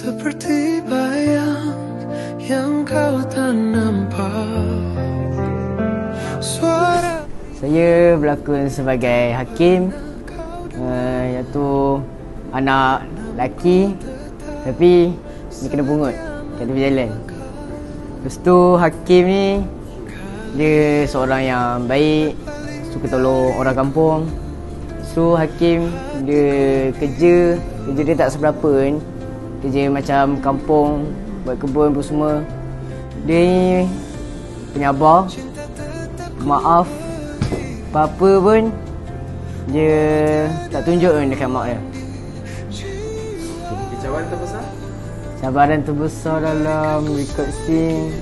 seperti bayang yang kau tak nampak. Suara saya berlakon sebagai Hakim, iaitu anak lelaki tapi dia kena pungut kat tepi jalan. Lepas tu Hakim ni dia seorang yang baik, suka tolong orang kampung. So Hakim dia kerja dia tak seberapa kan. Kerja macam kampung, buat kebun pun semua. Dia ni penyabar, maaf apa-apa pun dia tak tunjuk pun dekat mak dia. Cabaran terbesar? Cabaran terbesar dalam record scene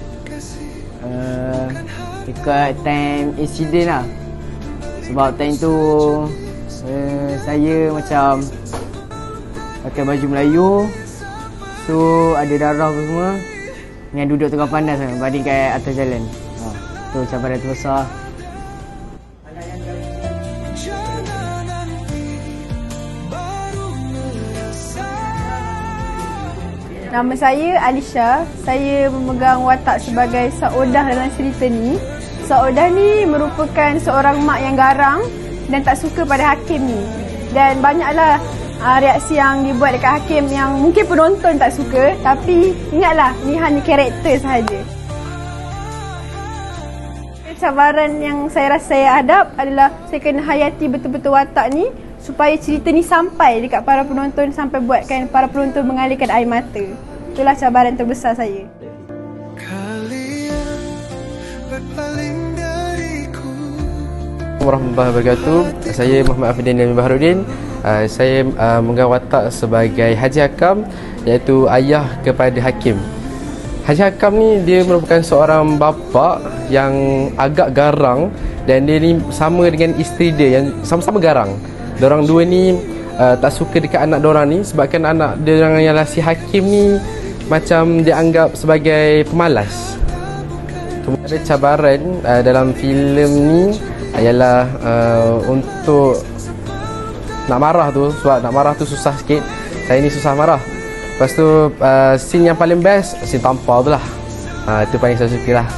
dekat time insiden lah. Sebab time tu saya macam pakai baju Melayu, so ada darah pun semua, dengan duduk tengah panas kan, baring kat atas jalan. Tu cabaran terbesar. Nama saya Alisha. Saya memegang watak sebagai Saodah dalam cerita ni. Saodah ni merupakan seorang mak yang garang dan tak suka pada Hakim ni. Dan banyaklah reaksi yang dibuat dekat Hakim yang mungkin penonton tak suka. Tapi ingatlah, ni hanya karakter sahaja. Cabaran yang saya rasa saya hadap adalah saya kena hayati betul-betul watak ni supaya cerita ni sampai dekat para penonton, sampai buatkan para penonton mengalirkan air mata. Itulah cabaran terbesar saya. Assalamualaikum warahmatullahi wabarakatuh. Saya Muhammad Afidin Nami Baharudin. Saya memegang watak sebagai Haji Hakam, iaitu ayah kepada Hakim. Haji Hakam ni dia merupakan seorang bapa yang agak garang, dan dia ni sama dengan isteri dia yang sama-sama garang. Diorang dua ni tak suka dekat anak diorang ni sebabkan anak diorang yang si Hakim ni macam dia anggap sebagai pemalas. Kemudian ada cabaran dalam filem ni ialah untuk nak marah tu, sebab nak marah tu susah sikit. Saya ni susah marah. Lepas tu scene yang paling best, scene tampar tu lah. Itu paling saya suka lah.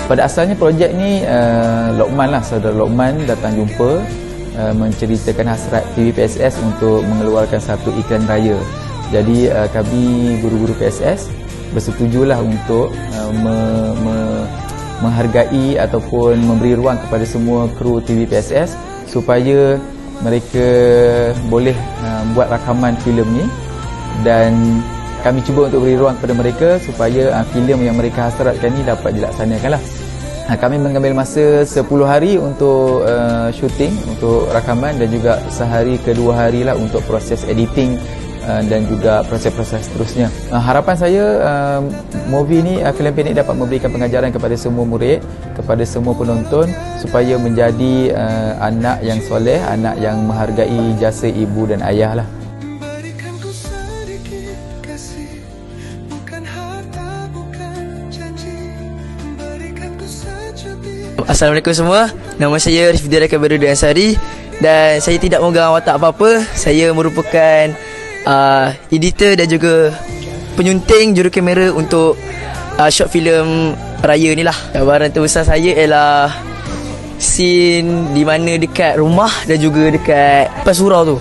Pada asalnya projek ni Lokman lah, saudara Lokman datang jumpa menceritakan hasrat TV PSS untuk mengeluarkan satu iklan raya. Jadi kami guru-guru PSS bersetujulah untuk menghargai ataupun memberi ruang kepada semua kru TV PSS supaya mereka boleh buat rakaman filem ni, dan kami cuba untuk beri ruang kepada mereka supaya filem yang mereka hasratkan ni dapat dilaksanakan lah. Kami mengambil masa 10 hari untuk syuting, untuk rakaman, dan juga sehari ke 2 hari lah untuk proses editing dan juga proses-proses seterusnya. Harapan saya movie ni, filem pendek dapat memberikan pengajaran kepada semua murid, kepada semua penonton supaya menjadi anak yang soleh, anak yang menghargai jasa ibu dan ayah lah. Assalamualaikum semua. Nama saya Rifdira Kabarudin Ansari dan saya tidak memegang watak apa-apa. Saya merupakan editor dan juga penyunting juru kamera untuk short filem raya ni lah. Cabaran terbesar saya ialah scene di mana dekat rumah dan juga dekat pas surau tu.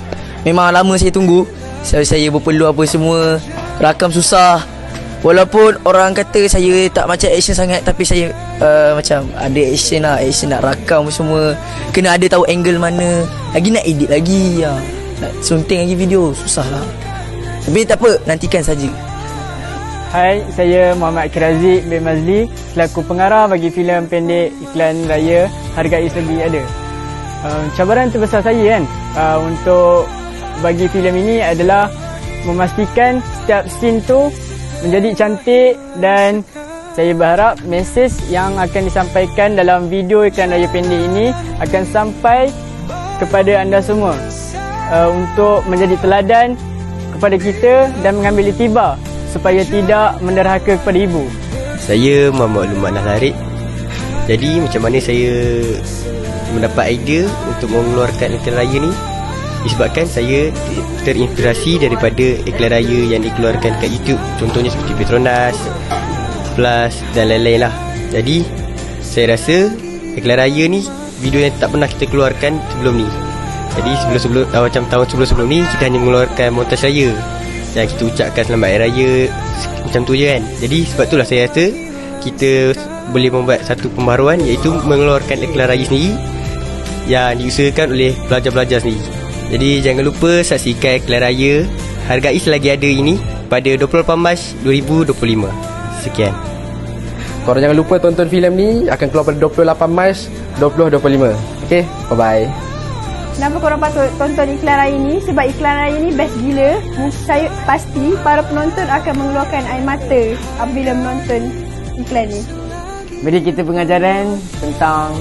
Memang lama saya tunggu. Saya berpeluh apa semua, rakam susah. Walaupun orang kata saya tak macam action sangat, tapi saya macam ada action lah, action nak rakam semua. Kena ada tahu angle mana, lagi nak edit lagi ya. Nak sunting lagi video, susah lah. Tapi tak apa, nantikan saja. Hai, saya Muhammad Kirazik bin Mazli, selaku pengarah bagi filem pendek iklan raya Hargai Selagi Ada. Cabaran terbesar saya kan untuk bagi filem ini adalah memastikan setiap scene tu menjadi cantik, dan saya berharap mesej yang akan disampaikan dalam video iklan raya pendek ini akan sampai kepada anda semua untuk menjadi teladan kepada kita dan mengambil iktibar supaya tidak menderhaka kepada ibu. Saya Muhammad Lumak Nahlarik. Jadi macam mana saya mendapat idea untuk mengeluarkan iklan raya ni? Disebabkan saya terinspirasi daripada iklan raya yang dikeluarkan kat YouTube. Contohnya seperti Petronas, Plus dan lain-lain lah. Jadi saya rasa iklan raya ni video yang tak pernah kita keluarkan sebelum ni. Jadi sebelum macam tahun sebelum ni kita hanya mengeluarkan montaj raya yang kita ucapkan selamat hari raya macam tu je kan. Jadi sebab itulah saya rasa kita boleh membuat satu pembaharuan, iaitu mengeluarkan iklan raya sendiri yang diusahakan oleh pelajar-pelajar sendiri. Jadi jangan lupa saksikan iklan raya Hargai Selagi Ada ini pada 28 Mac 2025. Sekian. Korang jangan lupa tonton filem ni, akan keluar pada 28 Mac 2025. Okay, bye-bye. Kenapa korang patut tonton iklan raya ni? Sebab iklan raya ni best gila. Saya pasti para penonton akan mengeluarkan air mata apabila menonton iklan ni. Beri kita pengajaran tentang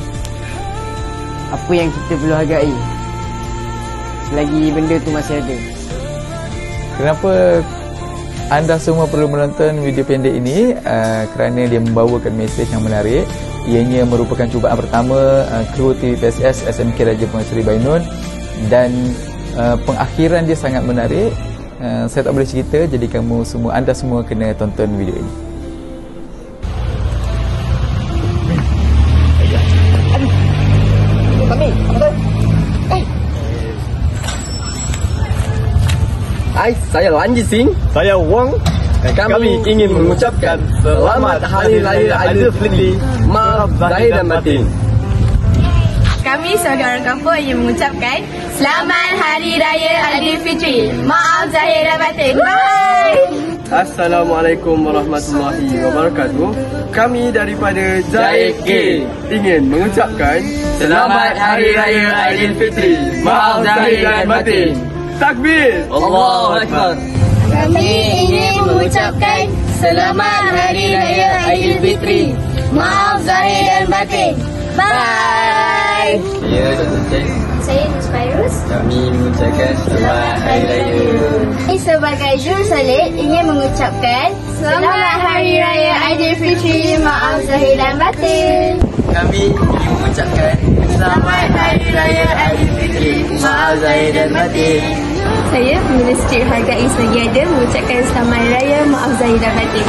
apa yang kita perlu hargai selagi benda tu masih ada. Kenapa anda semua perlu menonton video pendek ini? Kerana dia membawakan mesej yang menarik. Ianya merupakan cubaan pertama kru TVPSS SMK Raja Pengasuri Bainun, dan pengakhiran dia sangat menarik. Saya tak boleh cerita, jadi anda semua kena tonton video ini. Saya Lanji Singh. Saya Wong. Kami ingin mengucapkan Selamat Hari Raya Aidilfitri. Maaf zahir dan batin. Kami sebagai orang kampung ingin mengucapkan Selamat Hari Raya Aidilfitri. Maaf zahir dan batin. Bye. Assalamualaikum warahmatullahi wabarakatuh. Kami daripada JK ingin mengucapkan Selamat Hari Raya Aidilfitri. Maaf zahir dan batin. Takbir! Allahu Akbar. Kami ingin mengucapkan Selamat Hari Raya Aidilfitri. Maaf zahir dan batin. Bye. Ya, Dr. Cik. Saya Nusfairus. Kami mengucapkan Selamat Hari Raya. Kami sebagai jurusolid ingin mengucapkan Selamat Hari Raya Aidilfitri. Maaf zahir dan batin. Kami ingin mengucapkan Selamat Hari Raya Aidilfitri. Maaf zahir dan batin. Saya penulis skrip Hargai Selagi Ada mengucapkan Selamat Hari Raya. Maaf zahir dan batin.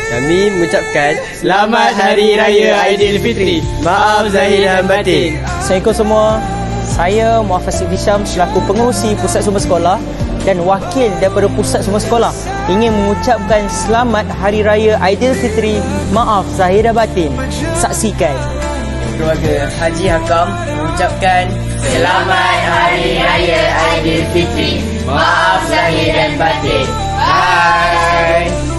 Kami mengucapkan Selamat Hari Raya Aidilfitri. Maaf zahir dan batin. Assalamualaikum semua. Saya Muhammad Hisham selaku pengerusi Pusat Sumber Sekolah dan wakil daripada Pusat Sumber Sekolah ingin mengucapkan Selamat Hari Raya Aidilfitri. Maaf zahir dan batin. Saksikan. Keluarga Haji Hakam mengucapkan Selamat Hari Raya Aidilfitri. Maaf zahir dan batin. Bye.